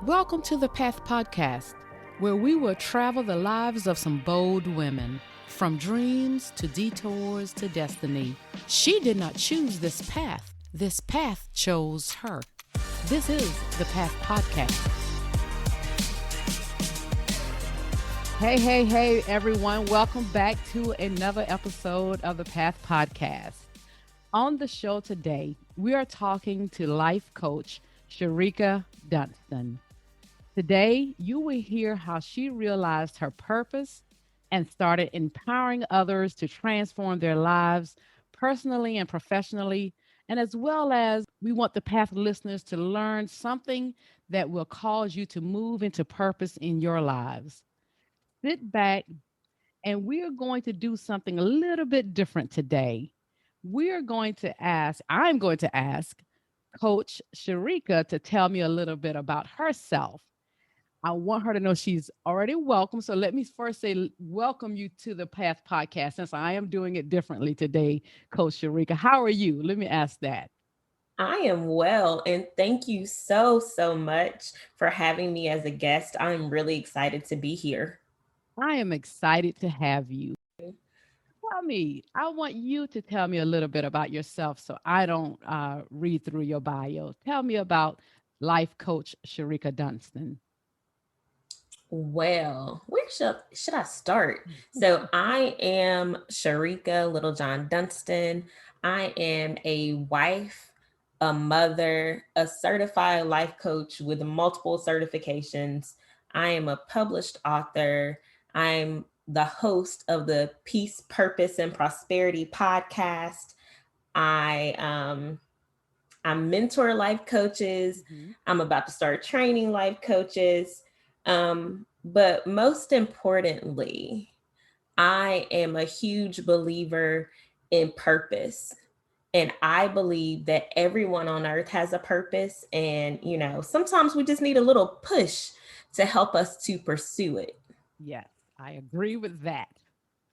Welcome to the Path Podcast, where we will travel the lives of some bold women, from dreams to detours to destiny. She did not choose this path chose her. This is the Path Podcast. Hey, everyone. Welcome back to another episode of the Path Podcast. On the show today, we are talking to life coach Shereka Dunston. Today, you will hear how she realized her purpose and started empowering others to transform their lives personally and professionally. And as well as we want the Path listeners to learn something that will cause you to move into purpose in your lives. Sit back, and we are going to do something a little bit different today. I'm going to ask Coach Shereka to tell me a little bit about herself. I want her to know she's already welcome. So let me first say, welcome you to the Path Podcast, since I am doing it differently today, Coach Shereka. How are you? Let me ask that. I am well, and thank you so much for having me as a guest. I'm really excited to be here. I am excited to have you. I want you to tell me a little bit about yourself so I don't read through your bio. Tell me about life coach Shereka Dunston. Well, where should I start? So I am Shereka Littlejohn Dunston. I am a wife, a mother, a certified life coach with multiple certifications. I am a published author. I'm the host of the Peace, Purpose, and Prosperity podcast. I mentor life coaches. Mhm. I'm about to start training life coaches. But most importantly, I am a huge believer in purpose. And I believe that everyone on earth has a purpose. And, sometimes we just need a little push to help us to pursue it. Yes, I agree with that.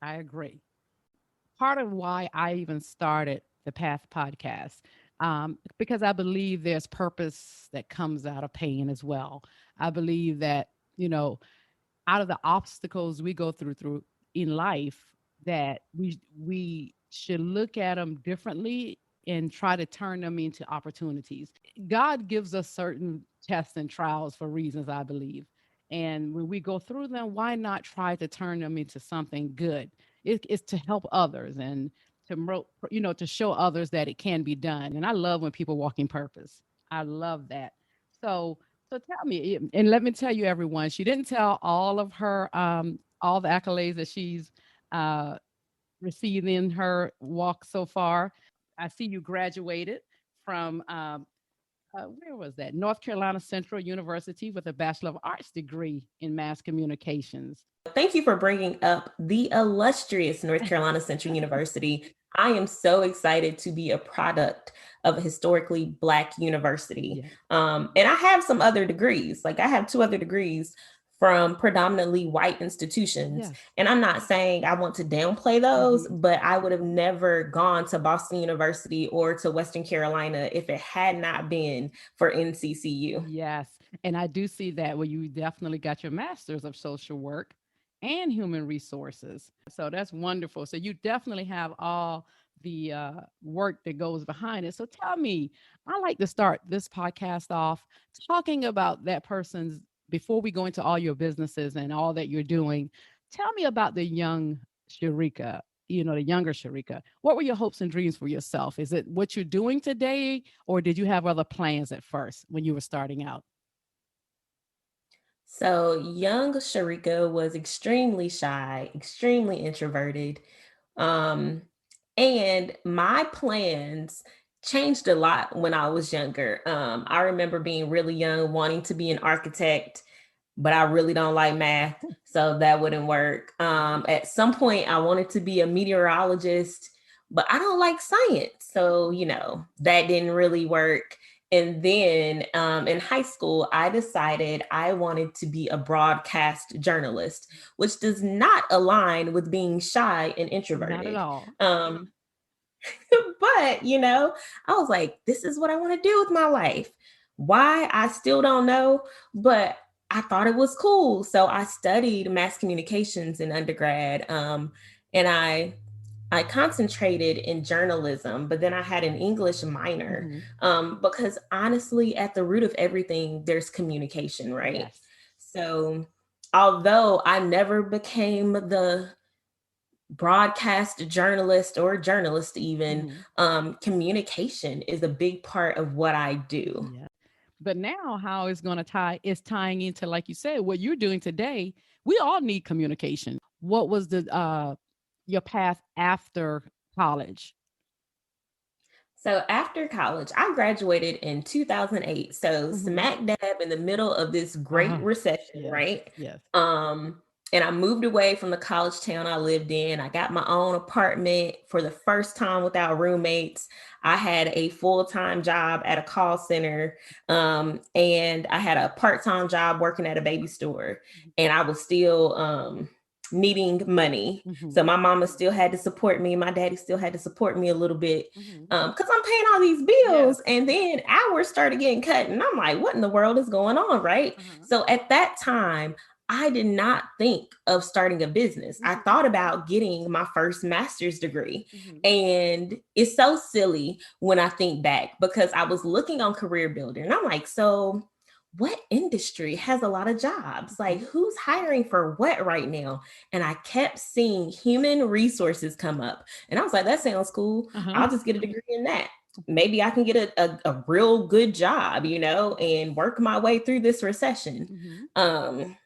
I agree. Part of why I even started the Path Podcast, because I believe there's purpose that comes out of pain as well. I believe that, you know, out of the obstacles we go through in life, that we should look at them differently and try to turn them into opportunities. God gives us certain tests and trials for reasons, I believe. And when we go through them, why not try to turn them into something good? It's to help others and to show others that it can be done. And I love when people walk in purpose. I love that. So so tell me, and let me tell you, everyone, she didn't tell all of her all the accolades that she's uh received in her walk so far. I see you graduated from where was that? North Carolina Central University with a Bachelor of Arts degree in mass communications. Thank you for bringing up the illustrious North Carolina Central University. I am so excited to be a product of a historically Black university. Yeah. And I have some other degrees. Like I have two other degrees from predominantly white institutions. Yes. And I'm not saying I want to downplay those, Mhm. but I would have never gone to Boston University or to Western Carolina if it had not been for NCCU. Yes. And I do see that where you definitely got your master's of social work and human resources. So that's wonderful. So you definitely have all the work that goes behind it. So tell me, I like to start this podcast off talking about that person's, before we go into all your businesses and all that you're doing. Tell me about the young Shereka, the younger Shereka. What were your hopes and dreams for yourself? Is it what you're doing today, or did you have other plans at first when you were starting out? So, young Sharika was extremely shy, extremely introverted. Um, and my plans changed a lot when I was younger. I remember being really young, wanting to be an architect, but I really don't like math, so that wouldn't work. At some point, I wanted to be a meteorologist, but I don't like science, so that didn't really work. And then in high school, I decided I wanted to be a broadcast journalist, which does not align with being shy and Not at introverted. all. But I was like, this is what I want to do with my life. Why? I still don't know, but I thought it was cool. So I studied mass communications in undergrad. And I concentrated in journalism, but then I had an English minor, Mm-hmm. because honestly, at the root of everything, there's communication, right? Yes. So, although I never became the broadcast journalist or journalist, even, Mm-hmm. communication is a big part of what I do. Yeah. But now how it's going to tie is tying into, like you said, what you're doing today. We all need communication. What was the your path after college? So after college, I graduated in 2008. So Mm-hmm. smack dab in the middle of this great Uh-huh. recession, Yes. right? Yes. Um, and I moved away from the college town I lived in. I got my own apartment for the first time without roommates. I had a full-time job at a call center, and I had a part-time job working at a baby store. And I was still needing money. Mm-hmm. So my mama still had to support me. My daddy still had to support me a little bit, Mm-hmm. because I'm paying all these Yes. bills. And then hours started getting cut. And I'm like, what in the world is going on? Right. Uh-huh. So at that time, I did not think of starting a business. I Mm-hmm. thought about getting my first master's degree. Mm-hmm. And it's so silly when I think back, because I was looking on Career Builder and I'm like, so what industry has a lot of jobs? Like, Mm-hmm. who's hiring for what right now? And I kept seeing human resources come up. And I was like, that sounds cool. Uh-huh. I'll just get a degree in that. Maybe I can get a real good job, and work my way through this recession. Mm-hmm. Um,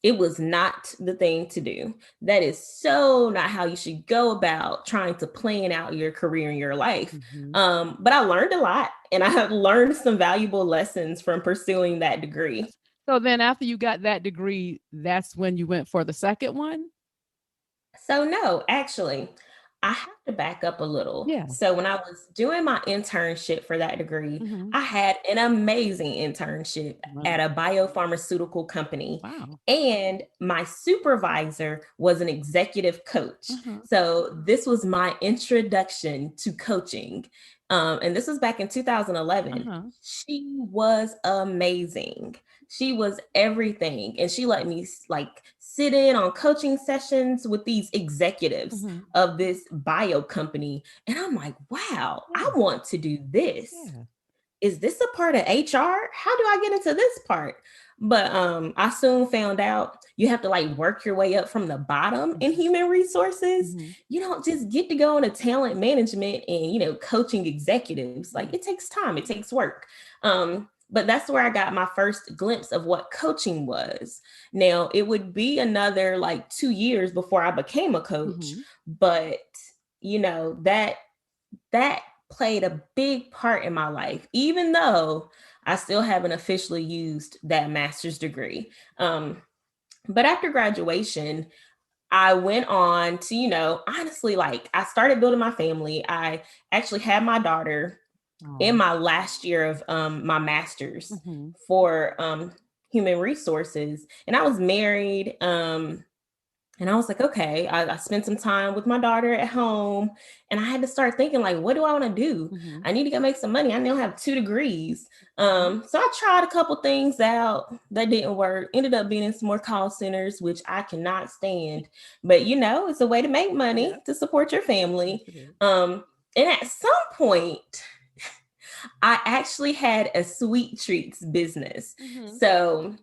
it was not the thing to do. That is so not how you should go about trying to plan out your career and your life. Mm-hmm. But I learned a lot, and I have learned some valuable lessons from pursuing that degree. So then after you got that degree, that's when you went for the second one? So, no, actually, I have to back up a little. Yeah. So, when I was doing my internship for that degree, Mm-hmm. I had an amazing internship Wow. at a biopharmaceutical company. Wow. And my supervisor was an executive coach. Uh-huh. So, this was my introduction to coaching. And this was back in 2011. Uh-huh. She was amazing. She was everything. And she let me like sit in on coaching sessions with these executives Mm-hmm. of this bio company. And I'm like, wow, I Yeah. want to do this. Yeah. Is this a part of HR? How do I get into this part? But I soon found out you have to like work your way up from the bottom in human resources. Mm-hmm. You don't just get to go into talent management and coaching executives. Like, Yeah. it takes time, it takes work. But that's where I got my first glimpse of what coaching was. Now, it would be another like 2 years before I became a coach, Mm-hmm. but that played a big part in my life, even though I still haven't officially used that master's degree. But after graduation, I went on to, honestly, like, I started building my family. I actually had my daughter in Oh. my last year of my master's Mm-hmm. for human resources. And I was married. And I was like, okay, I spent some time with my daughter at home, and I had to start thinking, like, what do I want to do? Mm-hmm. I need to go make some money. I now have 2 degrees. Mm-hmm. So I tried a couple things out that didn't work. Ended up being in some more call centers, which I cannot stand. But it's a way to make money Yes. to support your Yes, family. it is. And at some point, I actually had a sweet treats business. Mm-hmm. So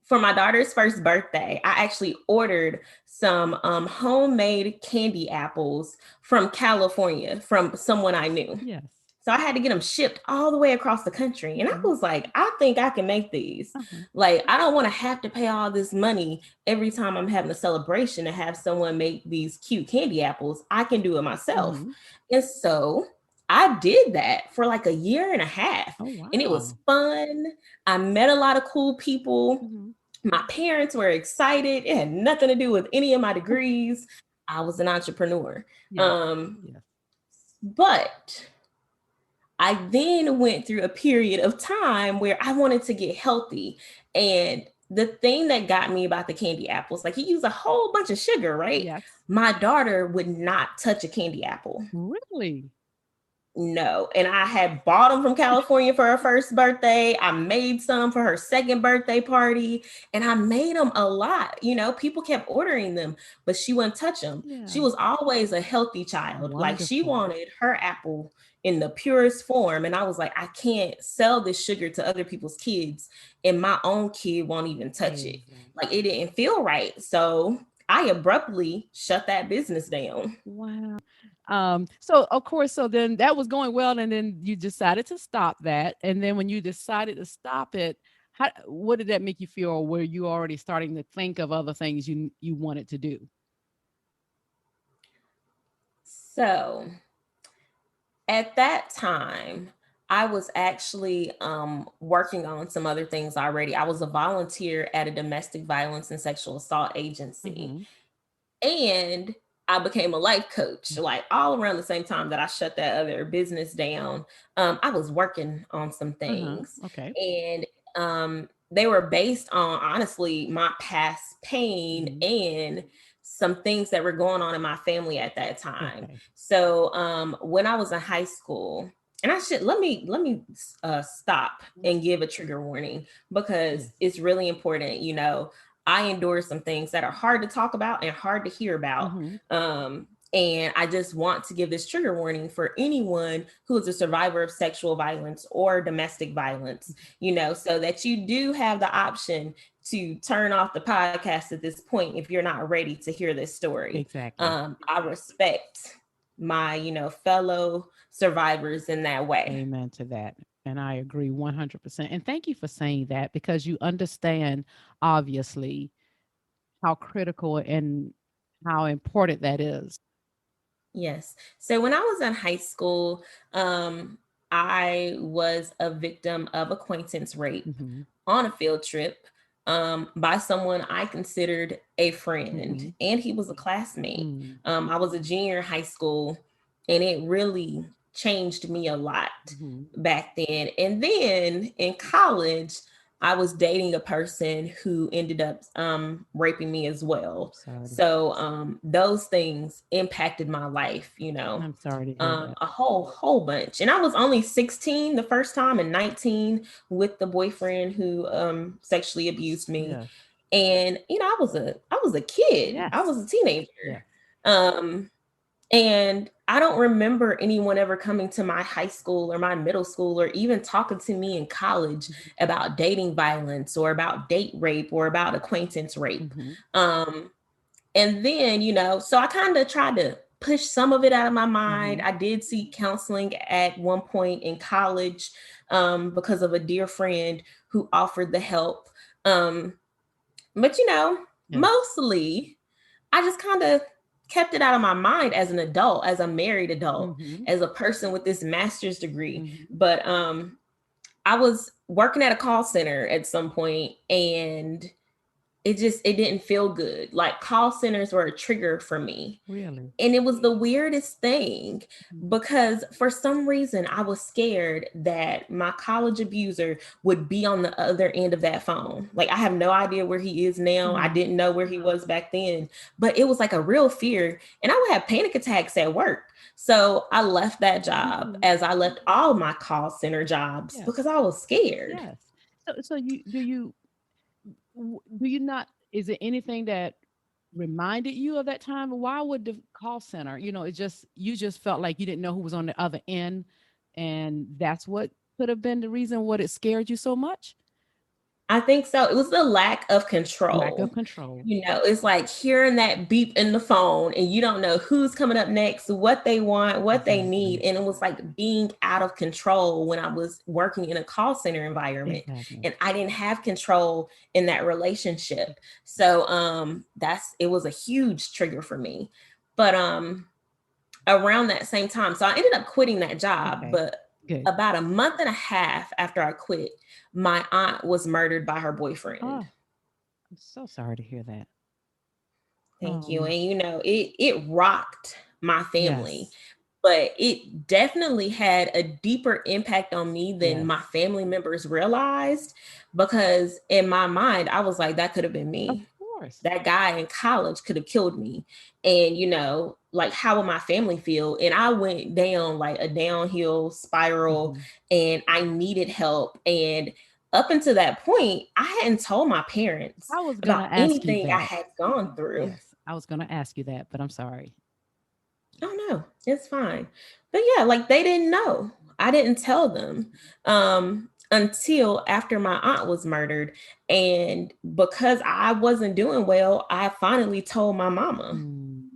for my daughter's first birthday, I actually ordered some homemade candy apples from California from someone I knew. Yes. So I had to get them shipped all the way across the country. And I Mm-hmm. was like, I think I can make these. Uh-huh. Like, I don't want to have to pay all this money every time I'm having a celebration to have someone make these cute candy apples. I can do it myself. Mm-hmm. And so I did that for like a year and a half. Oh, And it was wow. fun. I met a lot of cool people. Mm-hmm. My parents were excited. It had nothing to do with any of my degrees. I was an entrepreneur. Yes. Um, Yes. but I then went through a period of time where I wanted to get healthy. And the thing that got me about the candy apples, like, you use a whole bunch of sugar, right? Yes. My daughter would not touch a candy apple. Really? No. And I had bought them from California for her first birthday. I made some for her second birthday party, and I made them a lot. You know, people kept ordering them, but she wouldn't touch them. She Yeah. was always a healthy child. Like, she Wonderful. wanted her apple in the purest form. And I was like, I can't sell this sugar to other people's kids, and my own kid won't even touch it. Exactly. Like, it didn't feel right. So I abruptly shut that business down. Wow. So of course, so then that was going well, and then you decided to stop that. And then when you decided to stop it, what did that make you feel? Or were you already starting to think of other things you wanted to do? So at that time, I was actually working on some other things already. I was a volunteer at a domestic violence and sexual assault agency. Mm-hmm. And I became a life coach, like all around the same time that I shut that other business down. I was working on some Uh-huh. things, Okay. and they were based on, honestly, my past pain Mm-hmm. and some things that were going on in my family at that time. Okay. So when I was in high school, and I should let me stop and give a trigger warning, because Yes. it's really important. You know, I endure some things that are hard to talk about and hard to hear about. Mm-hmm. And I just want to give this trigger warning for anyone who is a survivor of sexual violence or domestic violence, you know, so that you do have the option to turn off the podcast at this point if you're not ready to hear this story. Exactly. I respect my, fellow survivors in that way. Amen to that. And I agree 100%. And thank you for saying that, because you understand, obviously, how critical and how important that is. Yes. So when I was in high school, I was a victim of acquaintance rape Mm-hmm. on a field trip, by someone I considered a friend, Mm-hmm. and he was a classmate. Mm-hmm. I was a junior in high school, and it really changed me a lot Mm-hmm. back then. And then in college, I was dating a person who ended up raping me as well. Sorry. So those things impacted my life, I'm sorry to hear that. a whole bunch. And I was only 16 the first time, and 19 with the boyfriend who sexually abused me. Yes. And I was a kid. I Yes. was a teenager. Yes. Um and I don't remember anyone ever coming to my high school or my middle school or even talking to me in college about dating violence or about date rape or about acquaintance rape. Mm-hmm. Um, and then, so I kind of tried to push some of it out of my mind. Mm-hmm. I did seek counseling at one point in college, because of a dear friend who offered the help. Um, but, Yes. mostly I just kind of kept it out of my mind as an adult, as a married adult, Mm-hmm. as a person with this master's degree. Mm-hmm. But I was working at a call center at some point, and it didn't feel good. Like, call centers were a trigger for me. Really? And it was the weirdest thing, Mhm. because for some reason I was scared that my college abuser would be on the other end of that phone. Like, I have no idea where he is now. I Mhm. didn't know where he was back then, but it was like a real fear. And I would have panic attacks at work. So I left that job, Mhm. as I left all my call center jobs, Yes. because I was scared. Yes. So do you not, is there anything that reminded you of that time? Why would the call center, it just, you just felt like you didn't know who was on the other end, and that's what could have been the reason what it scared you so much? I think so. It was the lack of Lack of control. control. It's like hearing that beep in the phone, and you don't know who's coming up next, what they want, what they need. Exactly. And it was like being out of control when I was working in a call center environment, Exactly. and I didn't have control in that relationship. So it was a huge trigger for me. But around that same time, so I ended up quitting that job, Okay. but Good. about a month and a half after I quit, my aunt was murdered by her boyfriend. Oh, I'm so sorry to hear that. Thank you. Um, And it rocked my family, yes. but it definitely had a deeper impact on me than Yes. my family members realized, because in my mind I was like, that could have been Of me. course. that guy in college could have killed me. And, like, how would my family feel? And I went down like a downhill spiral, Hmm. and I needed help. And up until that point, I hadn't told my parents I was about gonna ask you anything I that. had gone through. Yes, I was gonna ask you that, but I'm sorry. Oh no, it's fine. But yeah, like they didn't know. I didn't tell them until after my aunt was murdered. And because I wasn't doing well, I finally told my mama. Mm.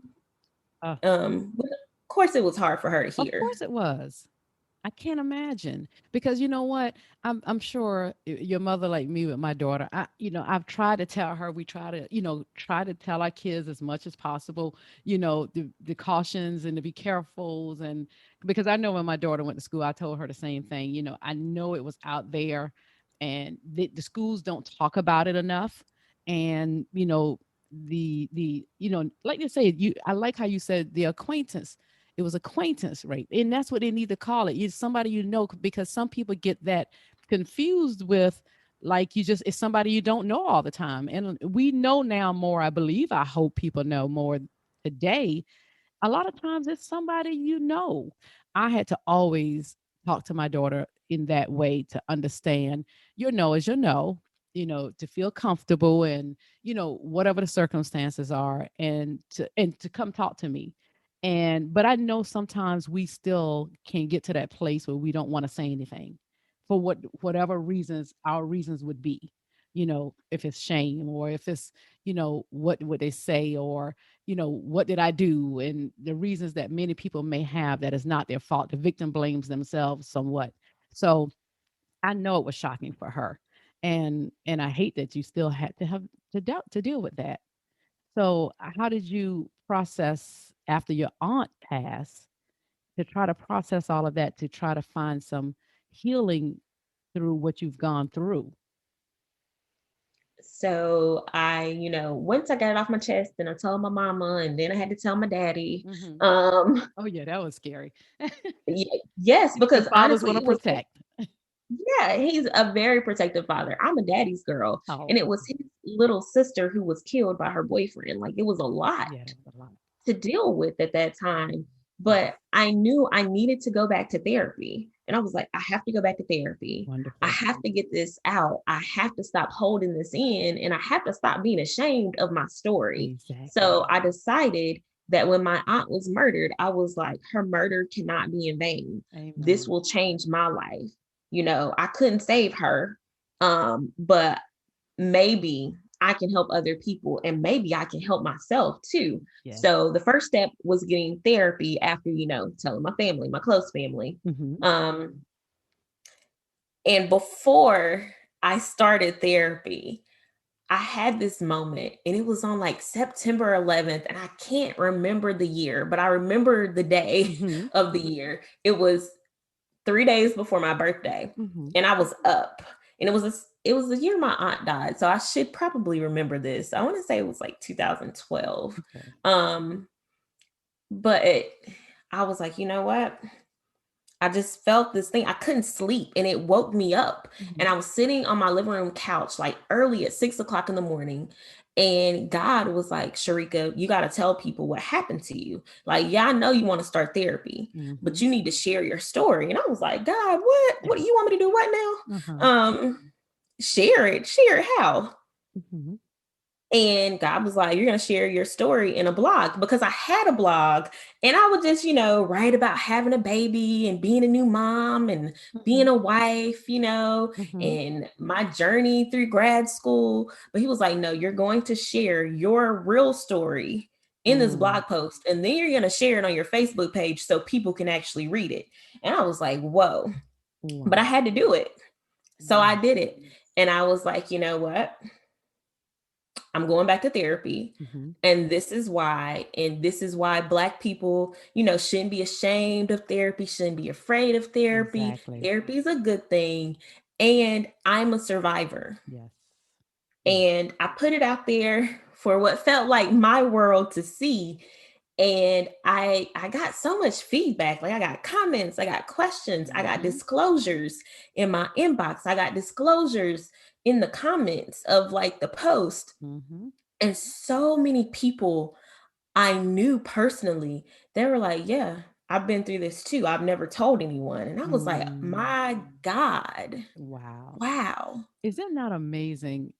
Uh, But of course, it was hard for her to of hear. course it was. I can't imagine because you know what? I'm sure your mother like me with my daughter. I've tried to tell her. We try to try to tell our kids as much as possible. The cautions and to be careful and because I know when my daughter went to school, I told her the same thing. I know it was out there, and the schools don't talk about it enough. And like you say, I like how you said the acquaintance, it was acquaintance rate, and that's what they need to call it. It's somebody because some people get that confused with like you just it's somebody you don't know all the time. And we know now more, I believe. I hope people know more today. A lot of times it's somebody you know. I had to always talk to my daughter in that way to understand your no is your no, to feel comfortable and, whatever the circumstances are and to come talk to me. And but I know sometimes we still can get to that place where we don't want to say anything for whatever reasons our reasons would be. If it's shame or if it's, what would they say or what did I do? And the reasons that many people may have that is not their fault. The victim blames themselves somewhat. So I know it was shocking for her. And I hate that you still had to have to deal with that. So how did you process after your aunt passed to try to process all of that to try to find some healing through what you've gone through? So I, once I got it off my chest, then I told my mama, and then I had to tell my daddy. Hmm. Um, Oh yeah, that was scary. yes, Because because fathers want honestly, to it was protect. yeah, he's a very protective father. I'm a daddy's girl, and Oh, it was his little sister who was killed by her boyfriend. Like, it was a lot yeah, that was a lot. to deal with at that time. Yes. But I knew I needed to go back to therapy. And I was like, I have to go back to therapy. I Wonderful. have to get this out. I have to stop holding this in, and I have to stop being ashamed of my story. Exactly. So I decided that when my aunt was murdered, I was like, her murder cannot be in vain. This Amen. will change my life. I couldn't save her, but maybe I can help other people, and maybe I can help myself too. Yes. So the first step was getting therapy after, telling my family, my close family. Hmm. Um, and before I started therapy, I had this moment, and it was on like September 11th, and I can't remember the year, but I remember the day Hmm. of the year. It was 3 days before my birthday, Hmm. and I was up, and it was the year my aunt died, so I should probably remember this. I want to say it was like 2012, Okay. um, but I was like, you know what? I just felt this thing. I couldn't sleep, and it woke me up. And Hmm. I was sitting on my living room couch like early at 6 o'clock in the morning. And God was like, Shereka, you got to tell people what happened to you. Like, yeah, I know you want to start therapy, but Hmm. you need to share your story. And I was like, God, what? What do you want me to do? What Uh-huh. now? Share it. Share it. How? Hmm. And God was like, you're going to share your story in a blog, because I had a blog, and I would just, write about having a baby and being a new mom and being Hmm. a wife, Hmm. and my journey through grad school. But he was like, no, you're going to share your real story in this Mm. blog post, and then you're going to share it on your Facebook page so people can actually read it. And I was like, whoa, but I Wow. had to do it. So I Wow. did it. And I was like, you know what? I'm going back to therapy. Hmm. And this is why Black people, shouldn't be ashamed of therapy, shouldn't be afraid of therapy. Exactly. Therapy is a good thing. And I'm a survivor. Yes. Yes. And I put it out there for what felt like my world to see. And I got so much feedback. Like, I got comments, I got questions, I got Hmm. disclosures in my inbox, I got disclosures in the comments of like the post. Hmm. And so many people I knew personally, they were like, "Yeah, I've been through this too. I've never told anyone." And I was like, Mm, "My God. wow. Wow." Is it not amazing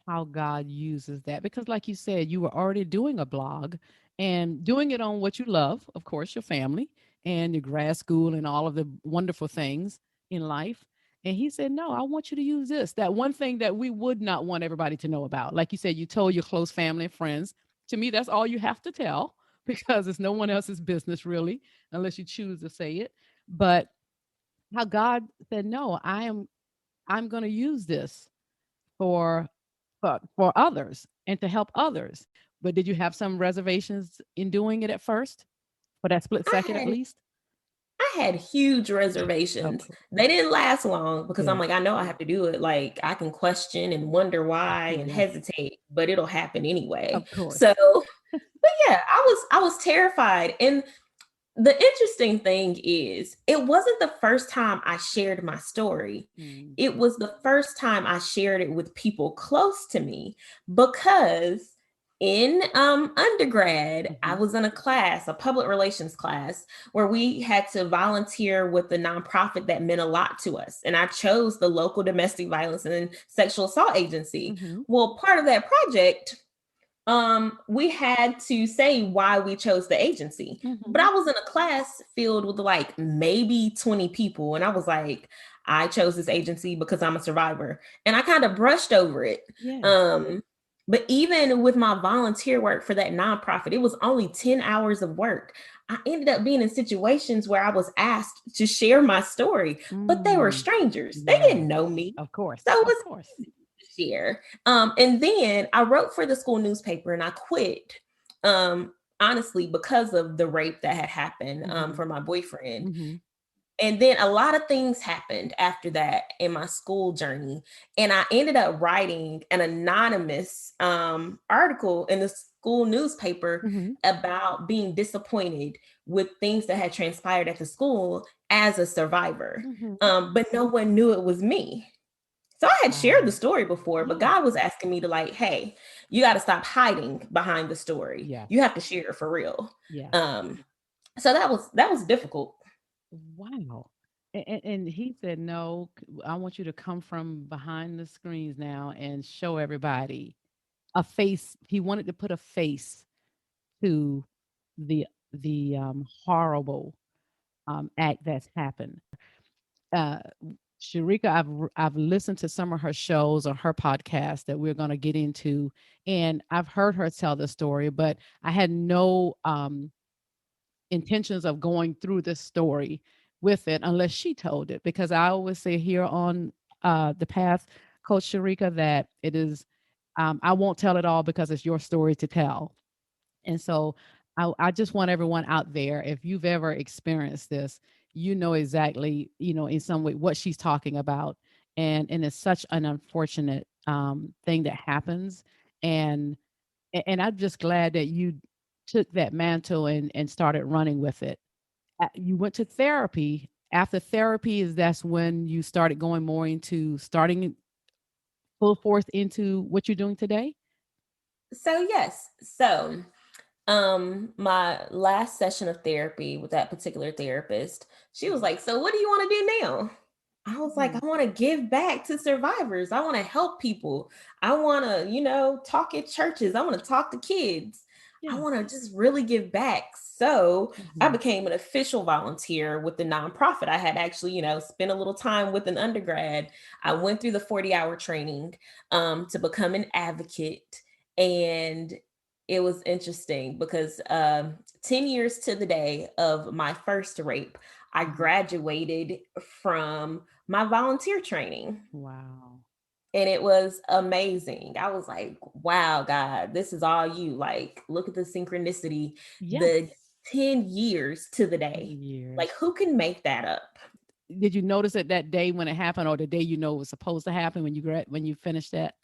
how God uses that? Because, like you said, you were already doing a blog and doing it on what you love, of course, your family and your grad school and all of the wonderful things in life. And he said, no, I want you to use this. That one thing that we would not want everybody to know about. Like you said, you told your close family and friends. To me, that's all you have to tell because it's no one else's business, really, unless you choose to say it. But how God said, no, I'm going to use this for for others and to help others. But did you have some reservations in doing it at first, for that split I second at had least? I had huge Of reservations. course. They didn't last long because I'm Good. like, I know I have to do it. Like, I can question and wonder why and Yes. hesitate, but it'll happen anyway. Of course. So, but yeah, I was terrified. And the interesting thing is, it wasn't the first time I shared my story. Mm. It was the first time I shared it with people close to me because in undergrad, I Mhm. was in a class, a public relations class, where we had to volunteer with the nonprofit that meant a lot to us. And I chose the local domestic violence and sexual assault agency. Mhm. Well, part of that project, we had to say why we chose the agency. But Mhm. I was in a class filled with like maybe 20 people, and I was like, I chose this agency because I'm a survivor, and I kind of brushed over it. Yes. um but even with my volunteer work for that nonprofit, it was only 10 hours of work. I ended up being in situations where I was asked to share my story, but they were Mm. strangers, they Yes. didn't know me. Of course. So it Of was course. year. And then I wrote for the school newspaper and I quit. Honestly, because of the rape that had happened Mhm. for my boyfriend. Mhm. And then a lot of things happened after that in my school journey. And I ended up writing an anonymous article in the school newspaper Mhm. about being disappointed with things that had transpired at the school as a survivor. Mhm. But no one knew it was me. So I had shared the Wow. story before, but Yes. God was asking me to like, hey, you got to stop hiding behind the story. Yes. You have to share it for real. Yes. Um, so that was difficult. Wow. And he said, no, I want you to come from behind the screens now and show everybody a face. He wanted to put a face to the horrible act that's happened. Uh, Sharika, I've listened to some of her shows or her podcast that we're going to get into, and I've heard her tell the story, but I had no intentions of going through this story with it unless she told it, because I always say here on the path, Coach Sharika, that it is I won't tell it all because it's your story to tell. And so I just want everyone out there, if you've ever experienced this, you know exactly, in some way what she's talking about. And it's such an unfortunate thing that happens. And and I'm just glad that you took that mantle and started running with it. You went to therapy. After therapy, is that's when you started going more into starting full force into what you're doing today? So yes. So my last session of therapy with that particular therapist, she was Mhm. like, so what do you want to do now? I was like, Mhm. I want to give back to survivors. I want to help people. I want to, talk at churches. I want to talk to kids. I Yes. want to just really give back. So I Mhm. became an official volunteer with the nonprofit. I had actually, spent a little time with an undergrad. I went through the 40-hour training to become an advocate. And it was interesting because 10 years to the day of my first rape, I Mhm. graduated from my volunteer training. Wow. And it was amazing. I was like, wow, God, this is all you. Like, look at the synchronicity, Yes. the 10 years to the 10 day. Like, years. who can make that up? Did you notice it that day when it happened, or the day it was supposed to happen when when you finished that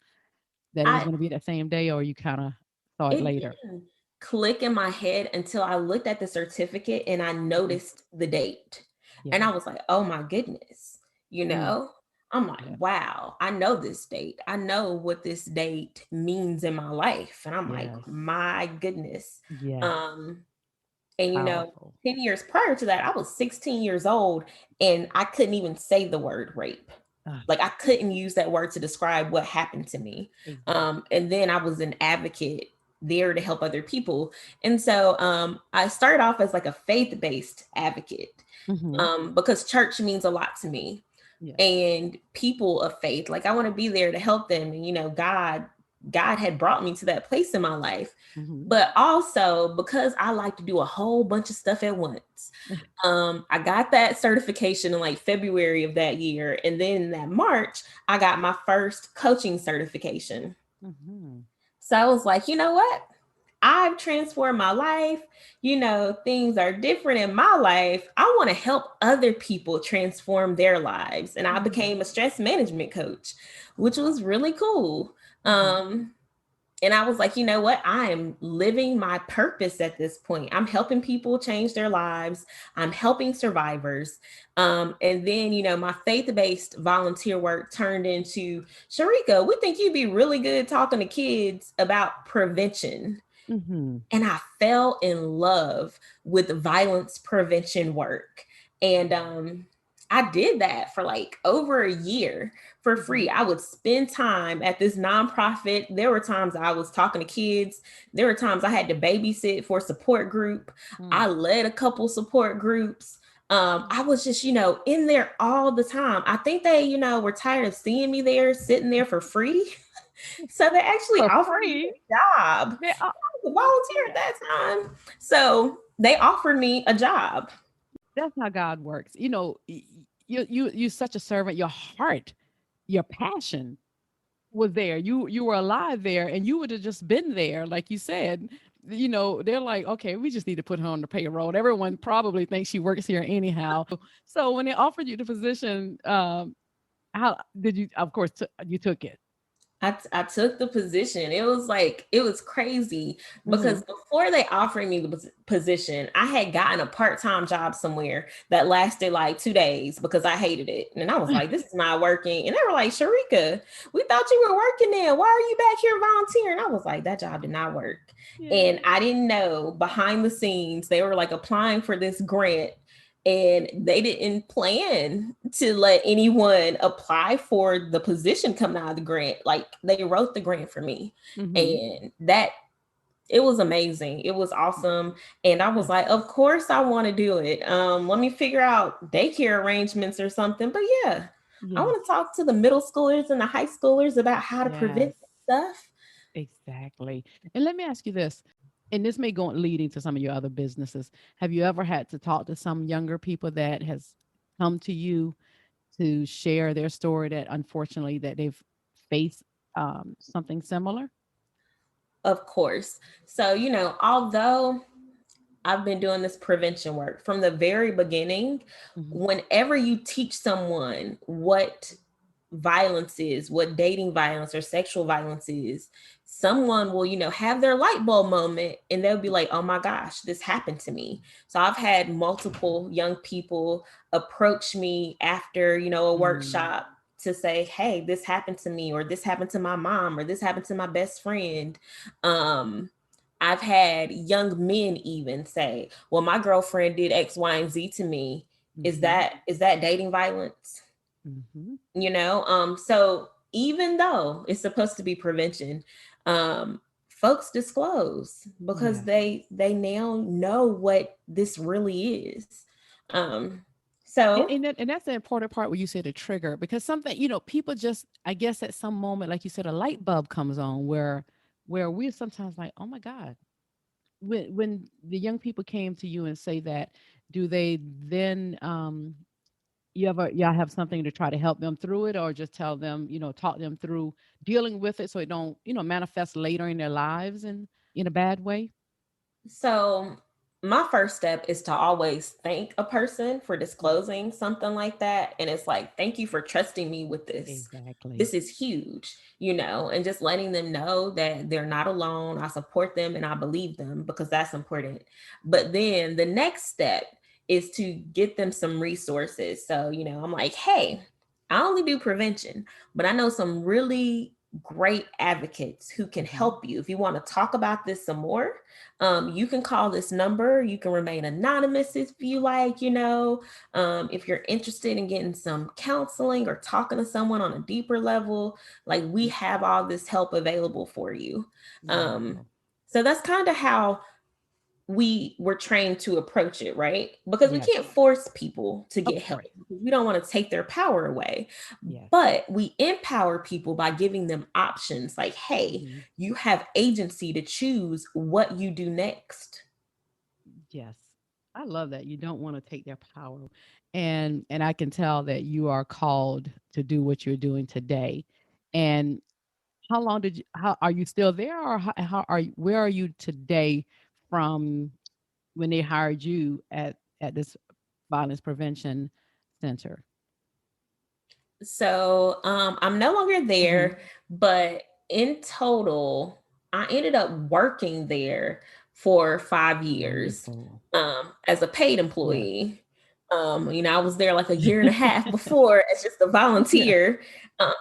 it was I going to be that same day, or you kind of saw it It later? didn't click in my head until I looked at the certificate and I Mhm. noticed the date. And I Yes. was like, oh my goodness, you Mm. know? I'm like, Yeah. wow, I know this date. I know what this date means in my life. And I'm like, Yes. my goodness. Yes. Um, and Powerful. 10 years prior to that, I was 16 years old and I couldn't even say the word rape. Ah, Like I couldn't use that word to describe what happened to me. exactly. And then I was an advocate there to help other people. And so I started off as like a faith-based advocate Mm-hmm. because church means a lot to me Yes. and people of faith. Like I want to be there to help them. And God had brought me to that place in my life. Mm-hmm. But also because I like to do a whole bunch of stuff at once. I got that certification in like February of that year. And then in that March, I got my first coaching certification. Mm-hmm. So I was like, you know what? I've transformed my life. Things are different in my life. I want to help other people transform their lives. And I Mm-hmm. became a stress management coach, which Wow. was really cool. Mm-hmm. And I was like, you know what? I am living my purpose at this point. I'm helping people change their lives. I'm helping survivors. And then, my faith based volunteer work turned into Shereka, we think you'd be really good talking to kids about prevention. Mm-hmm. And I fell in love with violence prevention work. And I did that for like over a year for Mm-hmm. free. I would spend time at this nonprofit. There were times I was talking to kids. There were times I had to babysit for a support group. I led a couple support groups. I was just, in there all the time. I think they, were tired of seeing me there, sitting there for free. So they actually For offered me free. a job. They are, I was a oh volunteer my at God. that time. So they offered me a job. That's how God works. You such a servant. Your heart, your passion was there. You were alive there, and you would have just been there, like you said. They're like, okay, we just need to put her on the payroll. Everyone probably thinks she works here anyhow. So when they offered you the position, how did you? Of course, you took it. I took the position. It was crazy Hmm. because before they offered me the position, I had gotten a part-time job somewhere that lasted like 2 days because I hated it. And I was like, this is not working. And they were like, Shereka, we thought you were working there. Why are you back here volunteering? I was like, that job did not work. Yeah. And I didn't know behind the scenes, they were like applying for this grant and they didn't plan to let anyone apply for the position coming out of the grant. Like they wrote the grant for me, Hmm. and that it was amazing. It was awesome, and I was Yeah. like, of course I want to do it. Let me figure out daycare arrangements or something. But yeah, I Yes. want to talk to the middle schoolers and the high schoolers about how to Yes. prevent stuff. Exactly. And let me ask you this, and this may go leading to some of your other businesses. Have you ever had to talk to some younger people that has come to you to share their story that unfortunately that they've faced something similar? Of course. So, although I've been doing this prevention work from the very beginning. Hmm. Whenever you teach someone what violence is, what dating violence or sexual violence is, someone will, have their light bulb moment and they'll be like, oh my gosh, this happened to me. So I've had multiple young people approach me after, a Mm. workshop to say, hey, this happened to me, or this happened to my mom, or this happened to my best friend. Um, I've had young men even say, well, my girlfriend did X, Y, and Z to me. Is Hmm. that dating violence? Hmm. So even though it's supposed to be prevention, um, folks disclose because Yes. they now know what this really is. Um, so And that's the important part where you say the trigger, because something, people just, I guess at some moment, like you said, a light bulb comes on where we're sometimes like, oh my God. When the young people came to you and say that, do they then y'all have something to try to help them through it, or just tell them, talk them through dealing with it so it don't, manifest later in their lives and in a bad way? So my first step is to always thank a person for Mm. disclosing something like that. And it's like, thank you for trusting me with this. Exactly. This is huge, and just letting them know that they're not alone. I support them and I believe them because that's important. But then the next step is to get them some resources. So, I'm like, hey, I only do prevention, but I know some really great advocates who can Mhm. help you. If you want to talk about this some more, you can call this number. You can remain anonymous if you like, if you're interested in getting some counseling or talking to someone on a deeper level, like we Mhm. have all this help available for you. Um, Wonderful. so that's kind of how we were trained to approach it, right? Because we Yes. can't force people to Of get help. course. We don't want to take their power away, Yes. but we empower people by giving them options like, hey, Mhm. you have agency to choose what you do next. Yes. I love that. You don't want to take their power. And I can tell that you are called to do what you're doing today. And how are you still there, or how are you, where are you today from when they hired you at this violence prevention center? I'm no longer Mhm. there, but in total, I ended up working there for 5 years Wonderful. as a paid Yes. employee. I was there like a year and a half before as just a Yes. volunteer. I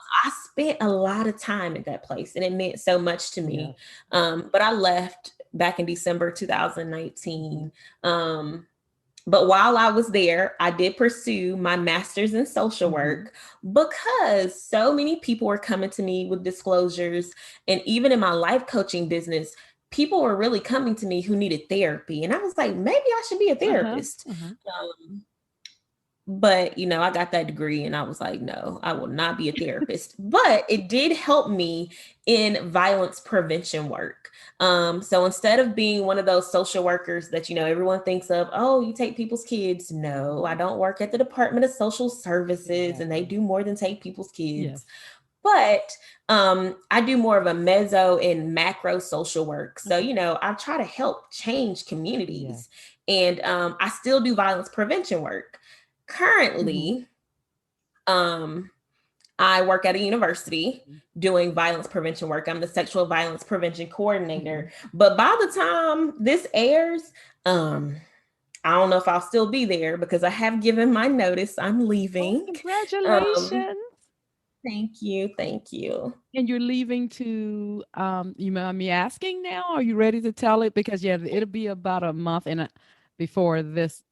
spent a lot of time at that place and it meant so much to Yes. me. But I left back in December Mhm. 2019. Um, but while I was there, I did pursue my master's in social Mhm. work because so many people were coming to me with disclosures. And even in my life coaching business, people were really coming to me who needed therapy. And I was like, maybe I should be a Uh-huh. therapist. Uh-huh. Um, but I got that degree and I was like, no, I will not be a therapist. But it did help me in violence prevention work. So instead of being one of those social workers that everyone thinks of, oh, you take people's kids. No, I Mhm. don't work at the Department of Social Services, and they Exactly. do more than take people's Yes. kids. But I do more of a meso and macro social work. So, Uh-huh. I try to help change Yes. communities. And I still do violence prevention work. Mhm. Currently, um, I work at a university Mhm. doing violence prevention work. I'm the sexual violence prevention coordinator. Mhm. But by the time this airs, um, I don't know if I'll still be there because I have given my notice. I'm Oh, leaving. Um, congratulations. thank you. Thank you. And you're leaving to, you mind me asking now? Are you ready to tell it? Because yeah, it'll be about a month before this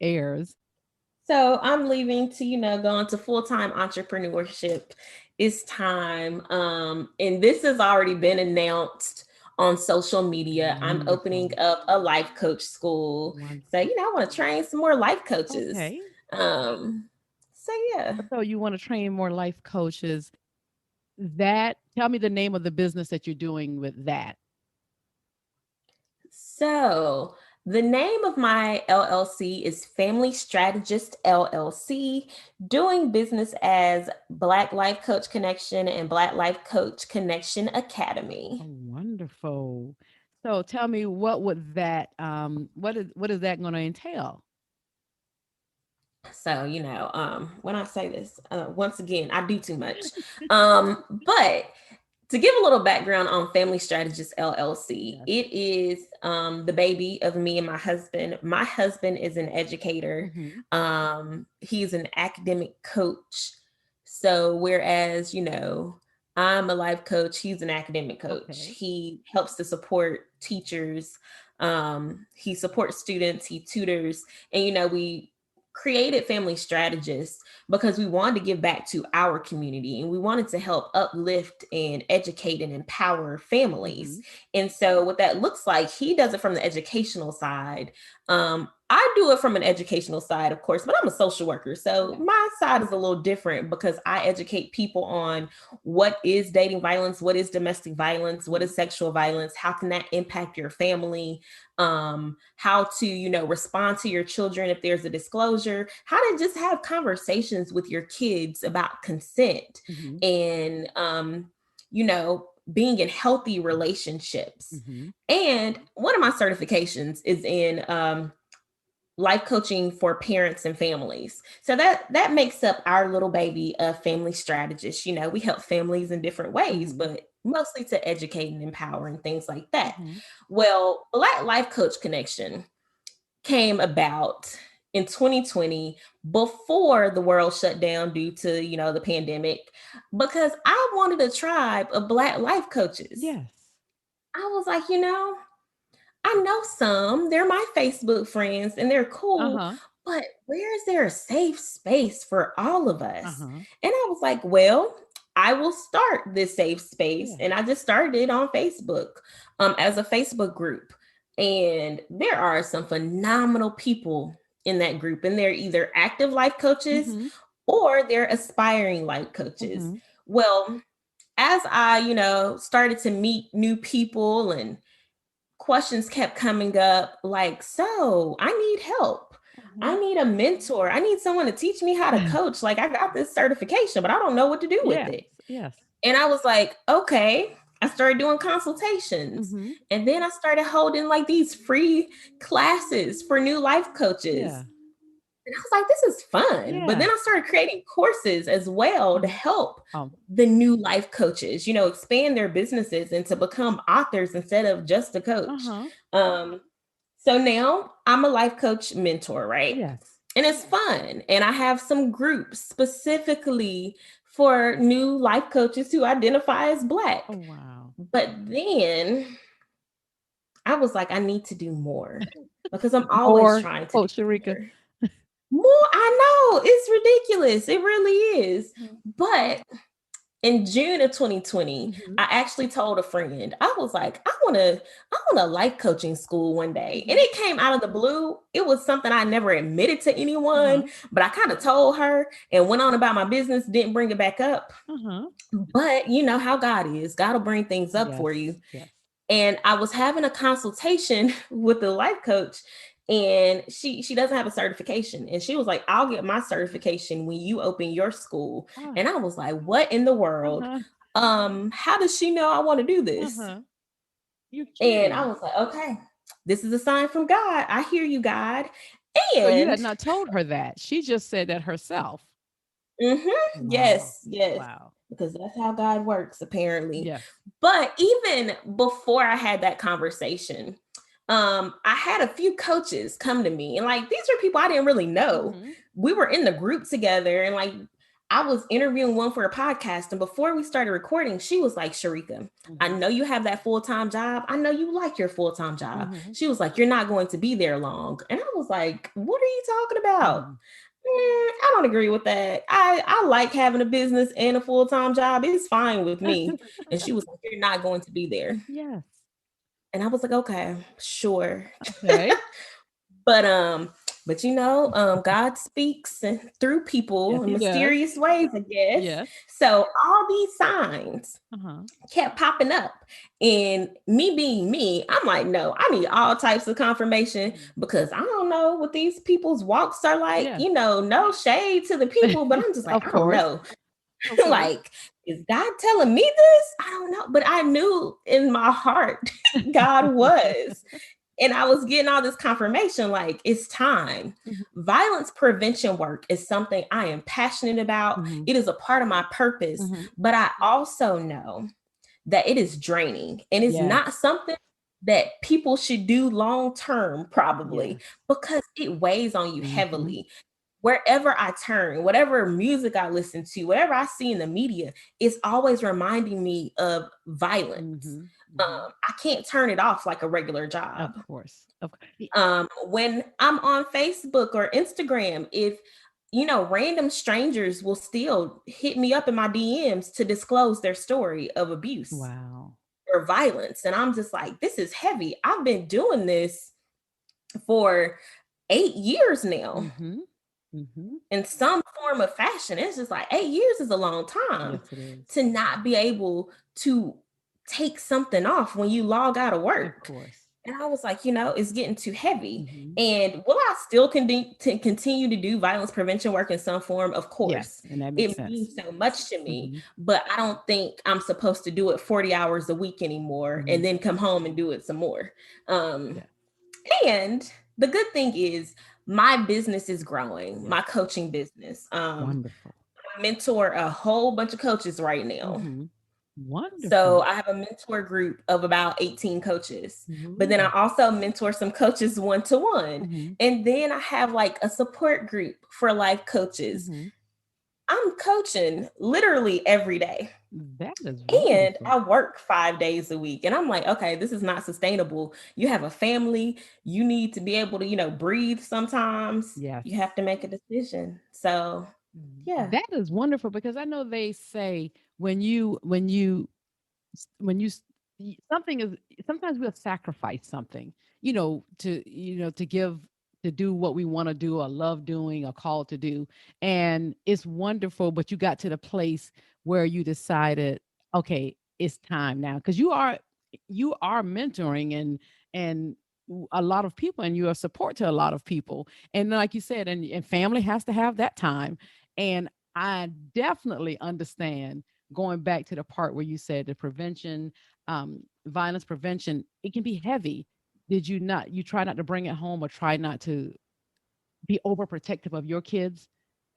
airs. So I'm leaving to, go into full-time entrepreneurship. It's time. And this has already been announced on social media. I'm opening Wonderful. up a life coach school. So, Wonderful. I want to train some more life coaches. Okay. Um, so yeah. So you want to train more life coaches. That tell me the name of the business that you're doing with that. So the name of my LLC is Family Strategist LLC, doing business as Black Life Coach Connection and Black Life Coach Connection Oh, Academy. wonderful. So tell me what is that going to entail? So, when I say this, once again, I do too much. But to give a little background on Family Strategist LLC, Yes. it is the baby of me and my husband. My husband is an educator. Mhm. He's an academic coach. So whereas, I'm a life coach, he's an academic coach. Okay. He helps to support teachers. He supports students, he tutors, and we created Family Strategists because we wanted to give back to our community and we wanted to help uplift and educate and empower families. Mhm. And so, what that looks like, he does it from the educational side. I do it from an educational side, of course, but I'm a social worker. So, Yes. my side is a little different because I educate people on what is dating violence, what is domestic violence, what Mhm. is sexual violence, how can that impact your family, how to respond to your children if there's a disclosure, how to just have conversations with your kids about consent Mhm. and being in healthy relationships. Mhm. And one of my certifications is in life coaching for parents and families. So that makes up our little baby of family strategists. We help families in different ways, Mhm. but mostly to educate and empower and things like that. Mhm. Well, Black Life Coach Connection came about in 2020 before the world shut down due to, the pandemic, because I wanted a tribe of Black life coaches. Yes. I was like, I know some, they're my Facebook friends and they're cool, Uh-huh. but where is there a safe space for all of us? Uh-huh. And I was like, well, I will start this safe space. Yeah. And I just started it on Facebook, as a Facebook group. And there are some phenomenal people in that group, and they're either active life coaches Mm-hmm. or they're aspiring life coaches. Mm-hmm. Well, as I, started to meet new people and questions kept coming up like, so I need help. I Uh-huh. need a mentor. I need someone to teach me how to coach. Like, I got this certification, but I don't know what to do with Yes. it. Yes. And I was like, okay. I started doing consultations. Mm-hmm. And then I started holding like these free classes for new life coaches. Yeah. And I was like, this is fun. But Yeah. then I started creating courses as well to Uh-huh. help Oh, the new life coaches, expand their businesses and to become authors instead of just a coach. uh-huh. Um, so now I'm a life coach mentor, right? Yes. And it's fun. And I have some groups specifically for new life coaches who identify as Black. Oh, wow. But then I was like, I need to do more because I'm always More, trying to do Coach Shereka. more. More, I know it's ridiculous. It really is. Mhm. But in June of 2020, Mhm. I actually told a friend, I was like, I want a life coaching school one day. And Mhm. it came out of the blue. It was something I never admitted to anyone, Uh-huh. but I kind of told her and went on about my business, didn't bring it back up. Uh-huh. But you know how God is. God will bring things up Yes. for you. Yes. And I was having a consultation with the life coach, and she doesn't have a certification, and she was like, I'll get my certification when you open your school. Ah, And I was like, what in the world? uh-huh. How does she know I want to do this? Uh-huh. You're And I kidding. was like, okay, this is a sign from God. I hear you, God. So you had And not told her that. She just said that herself. Wow. yes, Wow. because that's how God works, apparently. Yes. But even before I had that conversation, I had a few coaches come to me, and like, these are people I didn't really know. Mhm. We were in the group together, and like, I was interviewing one for a podcast, and before we started recording, she was like, Shereka, I Mhm. know you have that full-time job. I know you like your full-time job. Mhm. She was like, you're not going to be there long. And I was like, what are you talking about? Mhm. I don't agree with that. I like having a business and a full-time job. It's fine with me. And she was like, you're not going to be there. Yes. And I was like, okay, sure. Okay. But God speaks through Yes, people in he does. mysterious ways, I guess. Yes. So all these signs Uh-huh. kept popping up. And me being me, I'm like, no, I need all types of confirmation Mhm. because I don't know what these people's walks are like. Yes. No shade to the people, but I'm just like, Of I don't course. know. Of course. Like, is God telling me this? I don't know. But I knew in my heart God was. And I was getting all this confirmation like, it's time. Mhm. Violence prevention work is something I am passionate about. Mhm. It is a part of my purpose, Mhm. but I also know that it is draining and it's Yes. not something that people should do long term, probably, Yes. because it weighs on you Mhm. heavily. Wherever I turn, whatever music I listen to, whatever I see in the media, it's always reminding me of violence. Mhm. Mhm. I can't turn it off like a regular Of job. course. Of When I'm on Facebook or Instagram, if random strangers will still hit me up in my DMs to disclose their story of abuse Wow. or violence. And I'm just like, this is heavy. I've been doing this for 8 years now Mhm. Mhm. in some form of fashion. It's just like 8 years is a long time Yes, it is. to not be able to take something off when you log out of Of work. course. And I was like, it's getting too heavy. Mhm. And will I still continue to do violence prevention work in some form? Of Yes, course. and that makes It sense. means so much to me, Mhm. but I don't think I'm supposed to do it 40 hours a week anymore and Mhm. then come home and do it some more. Um, Yeah. and the good thing is my business is growing, Yes. my coaching business. Wonderful. I mentor a whole bunch of coaches right now. Mhm. So Wonderful. I have a mentor group of about 18 coaches, but then I Ooh. also mentor some coaches one to one. Mhm. And then I have like a support group for life coaches. Mhm. I'm coaching literally every day. That is And wonderful. I work 5 days a week. And I'm like, okay, this is not sustainable. You have a family. You need to be able to, breathe sometimes. You Yes. have to make a decision. So, yeah. That is wonderful because I know they say something is sometimes we'll sacrifice something, to give, to do what we want to do or love doing or called to do. And it's wonderful, but you got to the place where you decided, okay, it's time now, because you are mentoring and a lot of people, and you're a support to a lot of people. And like you said, and family has to have that time. And I definitely understand, going back to the part where you said the prevention, violence prevention, it can be heavy. Did you try not to bring it home, or try not to be overprotective of your kids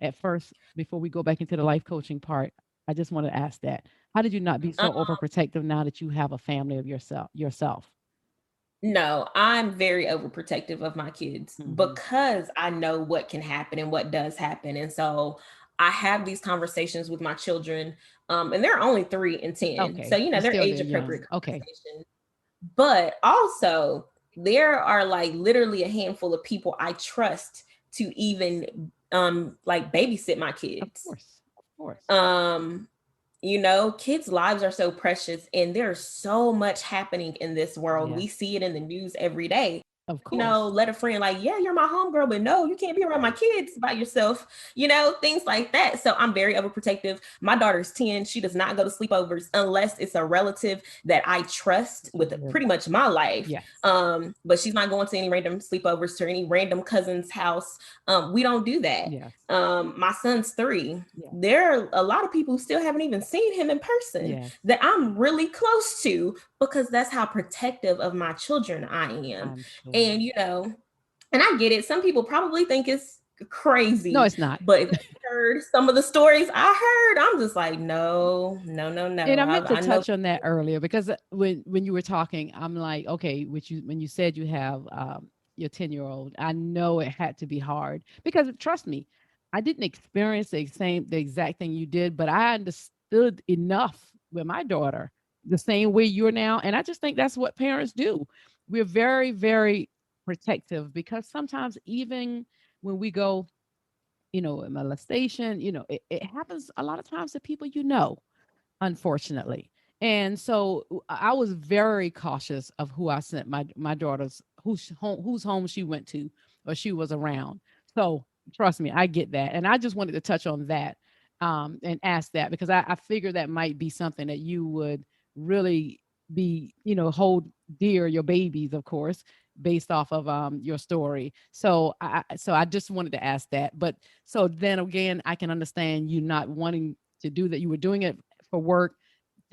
at first before we go back into the life coaching part? I just want to ask that. How did you not be Um, so overprotective now that you have a family of yourself? no, I'm very overprotective of my kids Hmm. because I know what can happen and what does happen. And so I have these conversations with my children, and they're only 3 and 10. So, Okay, you they're still age they're appropriate young. Okay. conversations. But also, there are like literally a handful of people I trust to even like babysit my Of kids. course, of course. Um, kids' lives are so precious and there's so much happening in this world. We Yes, see it in the news every day. of course. Let a friend like, yeah, you're my homegirl, but no, you can't be around my kids by yourself, things like that. So I'm very overprotective. My daughter's 10. She does not go to sleepovers unless it's a relative that I trust with Good. pretty much my life. Yes. But she's not going to any random sleepovers to any random cousin's house. We don't do that. Yes. My son's 3. Yes. There are a lot of people who still haven't even seen him in person Yes. that I'm really close to because that's how protective of my children I am. I'm sure. And and I get it. Some people probably think it's No, crazy, it's not. but if you heard some of the stories I heard, I'm just like, no, no, no, And no. I meant to I know. touch on that earlier because when you were talking, I'm like, okay, which you when you said you have your 10-year-old, I know it had to be hard because trust me, I didn't experience the exact thing you did, but I understood enough with my daughter the same way you're now, and I just think that's what parents do. We're very, very protective because sometimes even when we go, molestation, it happens a lot of times to people, unfortunately. And so I was very cautious of who I sent my daughter's whose home she went to or she was around. So trust me, I get that, and I just wanted to touch on that, and ask that because I figure that might be something that you would really be, hold dear, your babies, of course, based off of your story. So I just wanted to ask that. But so then again, I can understand you not wanting to do that. You were doing it for work,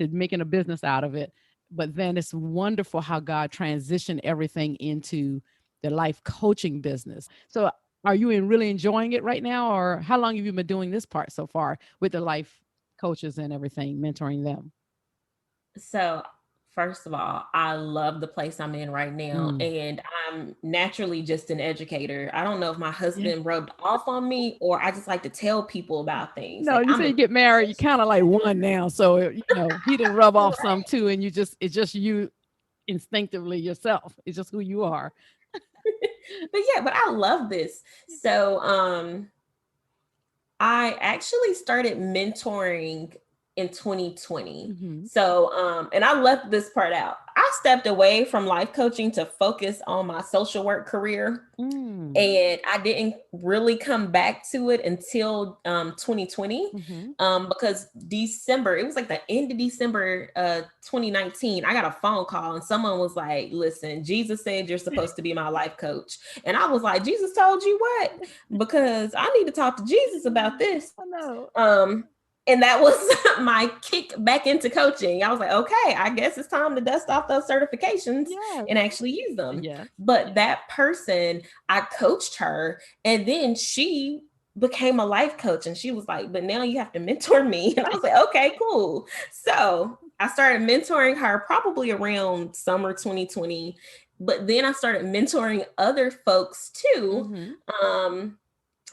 to making a business out of it. But then it's wonderful how God transitioned everything into the life coaching business. So are you really enjoying it right now? Or how long have you been doing this part so far with the life coaches and everything, mentoring them? So, first of all, I love the place I'm in right now, Mm. and I'm naturally just an educator. I don't know if my Yeah. husband rubbed off on me or I just like to tell people about things. No, Like you I'm say you a get married, you kind of like one now. So, he didn't rub off some too. And it's just you instinctively yourself. It's just who you are. but yeah, but I love this. So, I actually started mentoring in 2020. Hmm. So, and I left this part out. I stepped away from life coaching to focus on my social work career. Mm. And I didn't really come back to it until 2020, Hmm. because December, it was like the end of December 2019. I got a phone call and someone was like, listen, Jesus said you're supposed to be my life coach. And I was like, Jesus told you what? Because I need to talk to Jesus about this. I know. Um, and that was my kick back into coaching. I was like, okay, I guess it's time to dust off those certifications Yes. and actually use them. Yes. But that person, I coached her, and then she became a life coach. And she was like, but now you have to mentor me. And I was like, okay, cool. So I started mentoring her probably around summer 2020, but then I started mentoring other folks too. Mm-hmm. Um,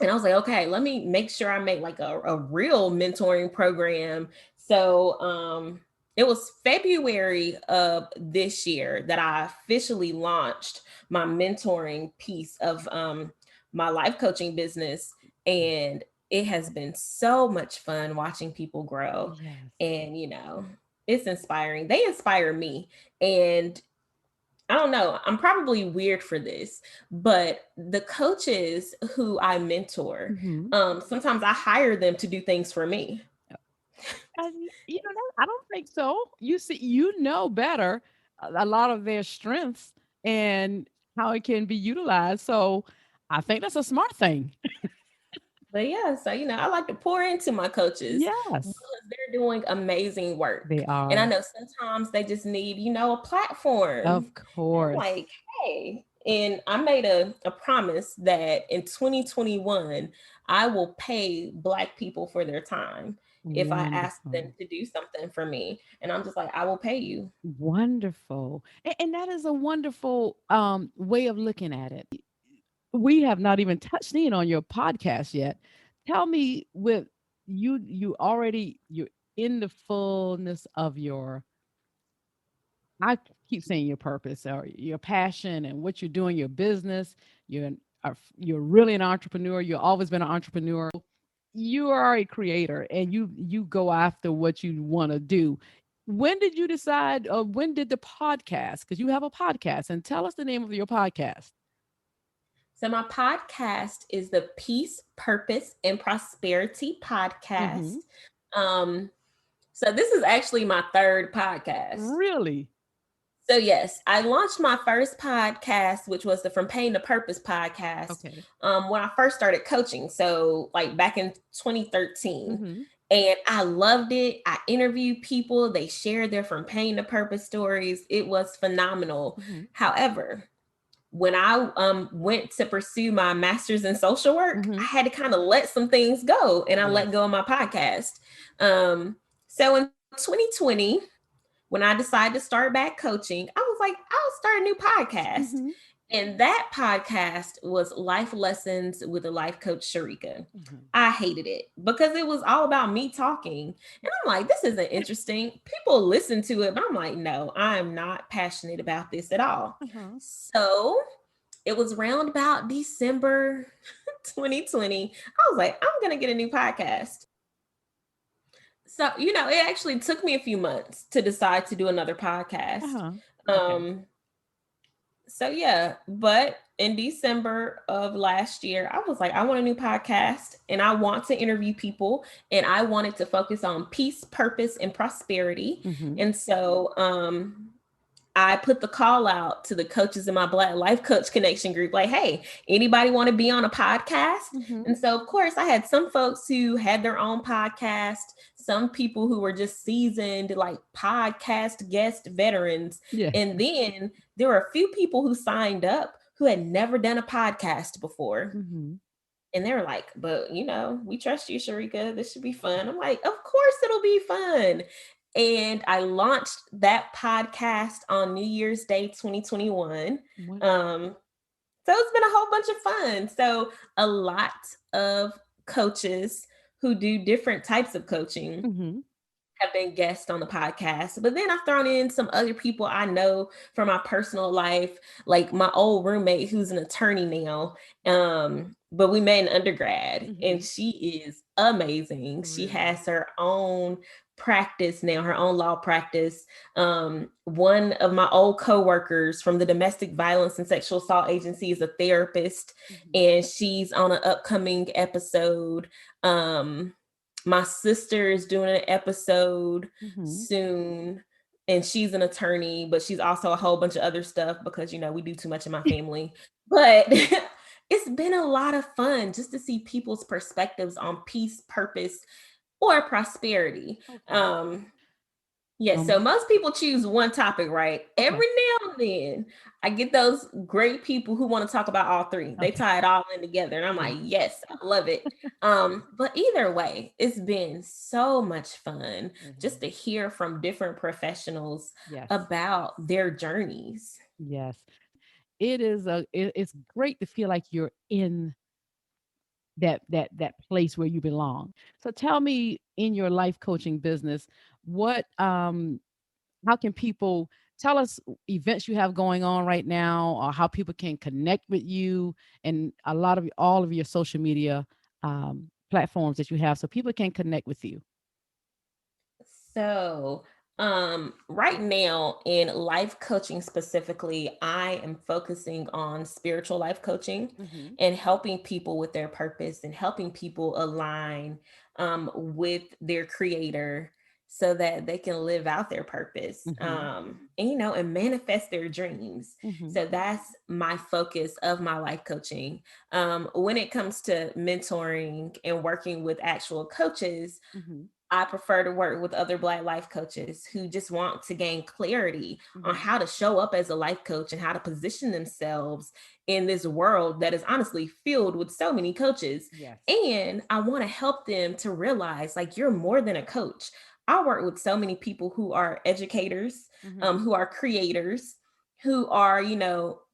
and I was like, okay, let me make sure I make like a real mentoring program. So it was February of this year that I officially launched my mentoring piece of my life coaching business. And it has been so much fun watching people grow. Yes. And, it's inspiring. They inspire me. And I don't know, I'm probably weird for this, but the coaches who I mentor, Mm-hmm. sometimes I hire them to do things for me. I don't think so. You see, you know better a lot of their strengths and how it can be utilized. So I think that's a smart thing. But yeah, so I like to pour into my coaches Yes, because they're doing amazing work. they And I are. know sometimes they just need, a platform. Of And I'm course. like, hey, and I made a promise that in 2021, I will pay Black people for their time if I ask them Wonderful. to do something for me. And I'm just like, I will pay you. Wonderful. And that is a wonderful way of looking at it. We have not even touched in on your podcast yet. Tell me, with you're in the fullness of your, I keep saying, your purpose or your passion and what you're doing, your business. You're really an entrepreneur. You've always been an entrepreneur. You are a creator, and you go after what you want to do. When did you decide? When did the podcast? Because you have a podcast, and tell us the name of your podcast. So my podcast is the Peace, Purpose, and Prosperity podcast. Hmm. Um, so this is actually my third podcast. Really? So yes, I launched my first podcast, which was the From Pain to Purpose podcast, Okay. when I first started coaching. So like back in 2013. Hmm. And I loved it. I interviewed people, they shared their From Pain to Purpose stories. It was phenomenal. Hmm. However, when I went to pursue my master's in social work, I Hmm. had to kind of let some things go, and I let Yes. go of my podcast. So in 2020, when I decided to start back coaching, I was like, I'll start a new podcast. Hmm. And that podcast was Life Lessons with a Life Coach, Shereka. Hmm. I hated it because it was all about me talking. And I'm like, this isn't interesting. People listen to it, but I'm like, no, I'm not passionate about this at all. Uh-huh. So it was round about December 2020. I was like, I'm going to get a new podcast. So, it actually took me a few months to decide to do another podcast. Uh-huh. Okay. Um, so yeah, but in December of last year, I was like, I want a new podcast and I want to interview people and I wanted to focus on peace, purpose, and prosperity. Hmm. And so I put the call out to the coaches in my Black Life Coach Connection group, like, hey, anybody want to be on a podcast? Hmm. And so, of course, I had some folks who had their own podcast, some people who were just seasoned, like podcast guest veterans. Yeah. And then there were a few people who signed up who had never done a podcast before. Hmm. And they were like, but we trust you, Shereka. This should be fun. I'm like, of course it'll be fun. And I launched that podcast on New Year's Day 2021. So it's been a whole bunch of fun. So a lot of coaches who do different types of coaching Hmm. have been guests on the podcast. But then I've thrown in some other people I know from my personal life, like my old roommate who's an attorney now. But we met in undergrad and Hmm. she is amazing. She Really? has her own practice now, her own law practice. One of my old coworkers from the domestic violence and sexual assault agency is a therapist, Hmm. and she's on an upcoming episode. My sister is doing an episode Hmm. soon, and she's an attorney, but she's also a whole bunch of other stuff because we do too much in my family. But it's been a lot of fun just to see people's perspectives on peace, purpose, or prosperity. Okay. Yeah, so most people choose one topic, right? Every Okay. now and then I get those great people who want to talk about all three. They Okay. tie it all in together. And I'm Yeah. like, yes, I love it. But either way, it's been so much fun just Mhm. to hear from different professionals Yes. about their journeys. Yes. It's great to feel like you're in that place where you belong. So tell me, in your life coaching business, what how can people tell us events you have going on right now, or how people can connect with you, and a lot of all of your social media platforms that you have, so people can connect with you. So, right now in life coaching specifically, I am focusing on spiritual life coaching Hmm. and helping people with their purpose and helping people align with their creator so that they can live out their purpose, Hmm. and, and manifest their dreams. Hmm. So that's my focus of my life coaching. When it comes to mentoring and working with actual coaches, Hmm. I prefer to work with other Black life coaches who just want to gain clarity on Hmm. how to show up as a life coach and how to position themselves in this world that is honestly filled with so many coaches. Yes. And I want to help them to realize like you're more than a coach. I work with so many people who are educators, Hmm. who are creators, who are,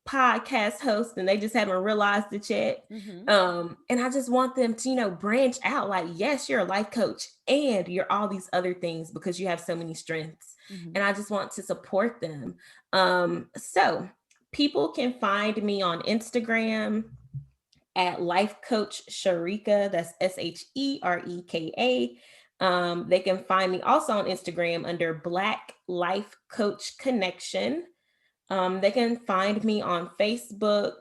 podcast hosts, and they just haven't realized it yet. Hmm. And I just want them to, branch out. Like, yes, you're a life coach and you're all these other things because you have so many strengths. Hmm. And I just want to support them. So people can find me on Instagram at Life Coach Shereka. That's Shereka. They can find me also on Instagram under Black Life Coach Connection. They can find me on Facebook.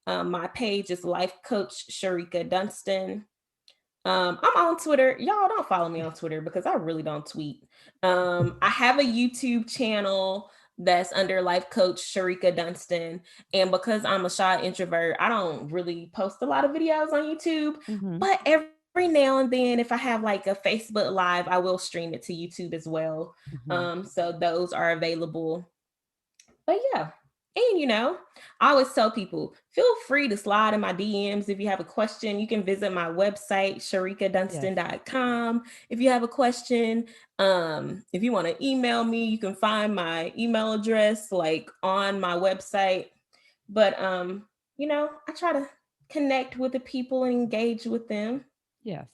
My page is Life Coach Shereka Dunston. I'm on Twitter. Y'all don't follow me on Twitter because I really don't tweet. I have a YouTube channel that's under Life Coach Shereka Dunston. And because I'm a shy introvert, I don't really post a lot of videos on YouTube. Hmm. But every now and then, if I have like a Facebook Live, I will stream it to YouTube as well. Hmm. So those are available. But yeah. And I always tell people, feel free to slide in my DMs if you have a question. You can visit my website, Yes. sherekadunston.com. If you have a question, if you want to email me, you can find my email address like on my website. But I try to connect with the people and engage with them. Yes.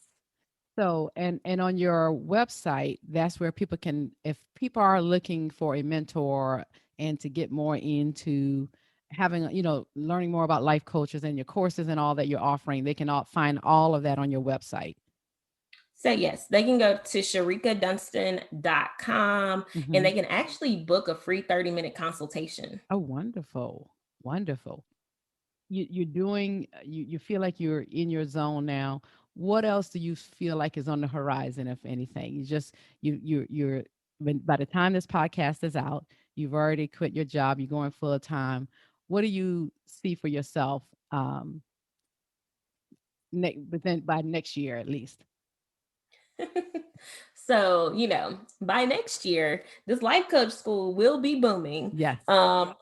So, and on your website, that's where people can, if people are looking for a mentor and to get more into having, learning more about life coaches and your courses and all that you're offering, they can all find all of that on your website. So yes, they can go to sherekadunston.com and Hmm. they can actually book a free 30-minute consultation. Oh, wonderful. Wonderful. You're doing, you feel like you're in your zone now. What else do you feel like is on the horizon, if anything? You just, you're, when, by the time this podcast is out, you've already quit your job, you're going full time. What do you see for yourself, within, by next year at least? So, by next year, this life coach school will be booming, Yes.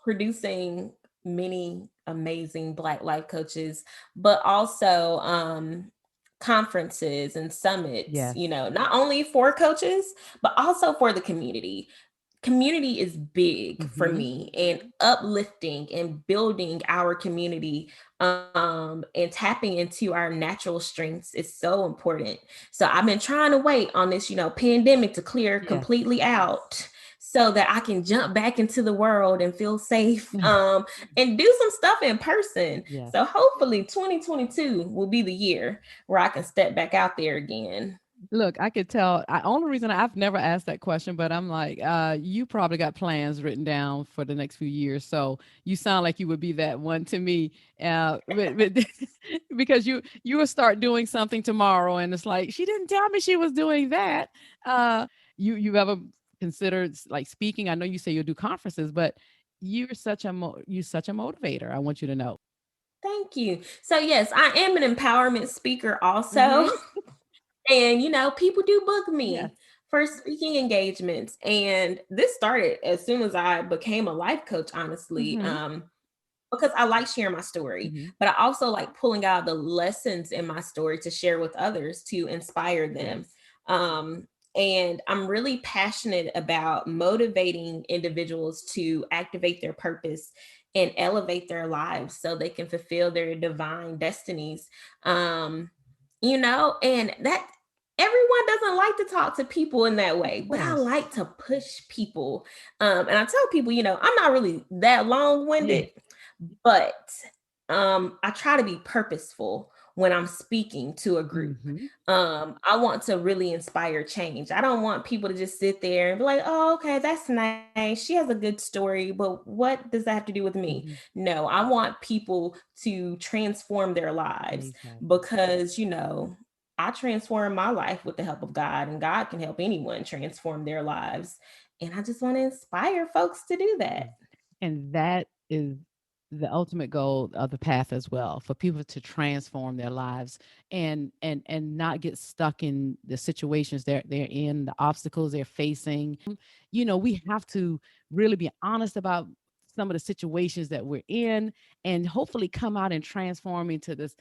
producing many amazing Black life coaches, but also conferences and summits, Yes. not only for coaches, but also for the community is big for Hmm. me, and uplifting and building our community, and tapping into our natural strengths is so important. So I've been trying to wait on this pandemic to clear Yes. completely out so that I can jump back into the world and feel safe, and do some stuff in person. Yes. So hopefully 2022 will be the year where I can step back out there again. Look, I could tell. I only reason I've never asked that question, but I'm like, you probably got plans written down for the next few years. So you sound like you would be that one to me. Because you will start doing something tomorrow, and it's like she didn't tell me she was doing that. You ever considered like speaking? I know you say you'll do conferences, but you're such a motivator. I want you to know. Thank you. So yes, I am an empowerment speaker also. Hmm. And people do book Yes. me for speaking engagements. And this started as soon as I became a life coach, honestly. Mm-hmm. Because I like sharing my story, Mm-hmm. but I also like pulling out the lessons in my story to share with others to inspire them. Yes. Um, and I'm really passionate about motivating individuals to activate their purpose and elevate their lives so they can fulfill their divine destinies. Um, and that everyone doesn't like to talk to people in that Of way, but I course. like to push people. And I tell people, I'm not really that long-winded, Yeah. but I try to be purposeful when I'm speaking to a group. Mm-hmm. I want to really inspire change. I don't want people to just sit there and be like, oh, okay, that's nice. She has a good story, but what does that have to do with me? Mm-hmm. No, I want people to transform their lives Exactly. because, I transform my life with the help of God, and God can help anyone transform their lives. And I just want to inspire folks to do that. And that is the ultimate goal of the path as well, for people to transform their lives and not get stuck in the situations they're in, the obstacles they're facing. We have to really be honest about some of the situations that we're in, and hopefully come out and transform into this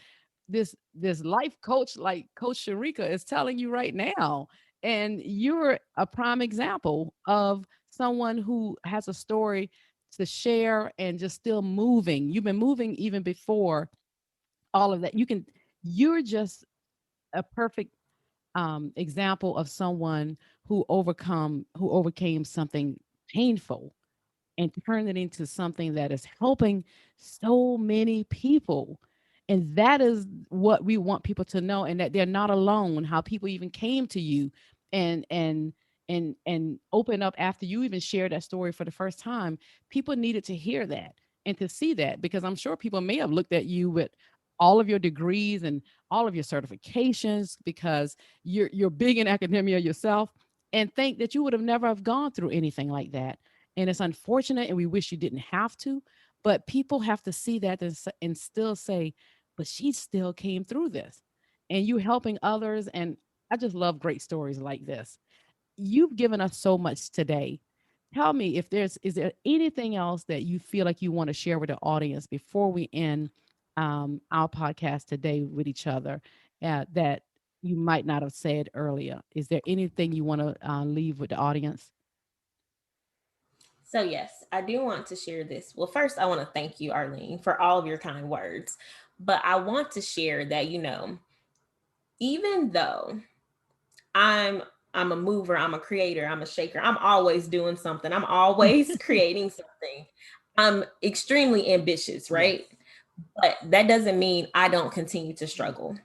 life coach like Coach Shereka is telling you right now. And you're a prime example of someone who has a story to share and just still moving. You've been moving even before all of that. You're just a perfect example of someone who overcame something painful and turn it into something that is helping so many people. And that is what we want people to know, and that they're not alone. How people even came to you and open up after you even shared that story for the first time. People needed to hear that and to see that, because I'm sure people may have looked at you with all of your degrees and all of your certifications, because you're big in academia yourself, and think that you would have never have gone through anything like that. And it's unfortunate, and we wish you didn't have to, but people have to see that and still say, but she still came through this, and you helping others. And I just love great stories like this. You've given us so much today. Tell me, if is there anything else that you feel like you want to share with the audience before we end our podcast today with each other, that you might not have said earlier? Is there anything you want to leave with the audience? So, yes, I do want to share this. Well, first, I want to thank you, Arlene, for all of your kind words. But I want to share that, even though I'm I'm a mover, I'm a creator, I'm a shaker, I'm always doing something, I'm always creating something. I'm extremely ambitious, right? Yes. But that doesn't mean I don't continue to struggle.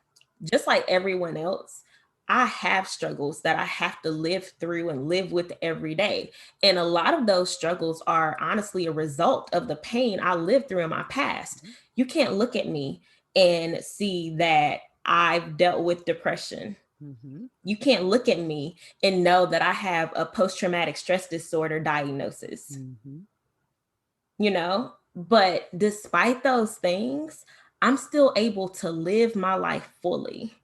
Just like everyone else, I have struggles that I have to live through and live with every day. And a lot of those struggles are honestly a result of the pain I lived through in my past. Mhm. You can't look at me and see that I've dealt with depression. Mhm. You can't look at me and know that I have a post traumatic stress disorder diagnosis, Mhm. But despite those things, I'm still able to live my life fully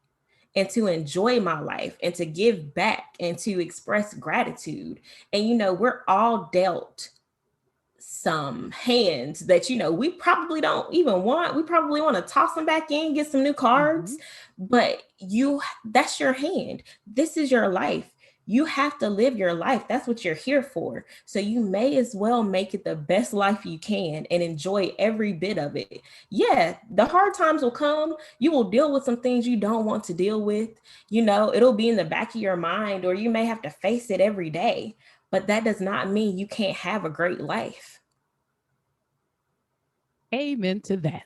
and to enjoy my life and to give back and to express gratitude. And, we're all dealt some hands that we probably don't even want. We probably want to toss them back in, get some new cards, Mhm. but that's your hand. This is your life. You have to live your life. That's what you're here for. So you may as well make it the best life you can and enjoy every bit of it. Yeah, the hard times will come. You will deal with some things you don't want to deal with. It'll be in the back of your mind, or you may have to face it every day. But that does not mean you can't have a great life. Amen to that.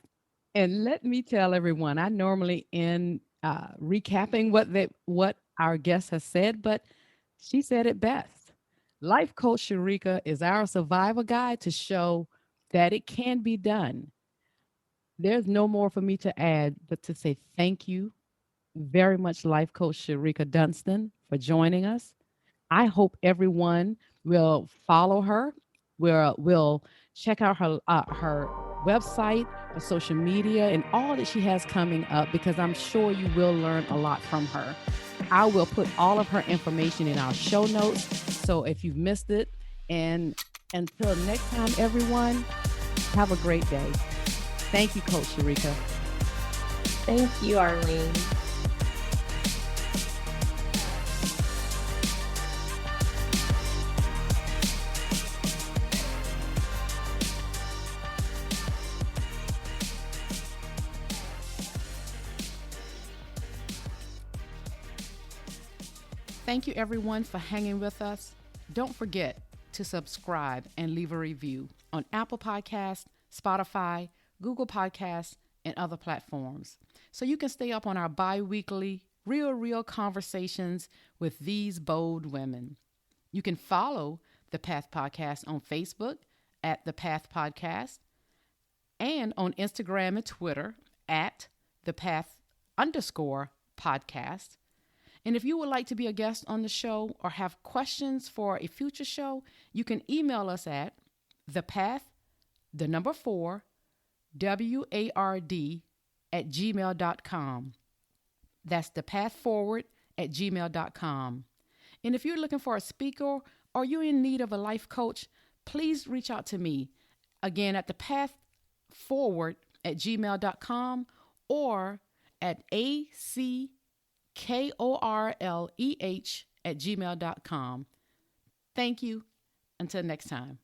And let me tell everyone, I normally end recapping what our guest has said, but she said it best. Life Coach Shereka is our survival guide to show that it can be done. There's no more for me to add but to say thank you very much, Life Coach Shereka Dunston, for joining us. I hope everyone will follow her. Will check out her website, her social media, and all that she has coming up, because I'm sure you will learn a lot from her. I will put all of her information in our show notes. So if you've missed it, and until next time, everyone, have a great day. Thank you, Coach Shereka. Thank you, Arlene. Thank you, everyone, for hanging with us. Don't forget to subscribe and leave a review on Apple Podcasts, Spotify, Google Podcasts, and other platforms, so you can stay up on our bi-weekly, real conversations with these bold women. You can follow the Path Podcast on Facebook at the Path Podcast and on Instagram and Twitter at the Path _podcast. And if you would like to be a guest on the show or have questions for a future show, you can email us at thepath4ward @gmail.com. That's thepathforward@gmail.com. And if you're looking for a speaker or you're in need of a life coach, please reach out to me. Again, at thepathforward@gmail.com or at ACKORLEH@gmail.com. Thank you. Until next time.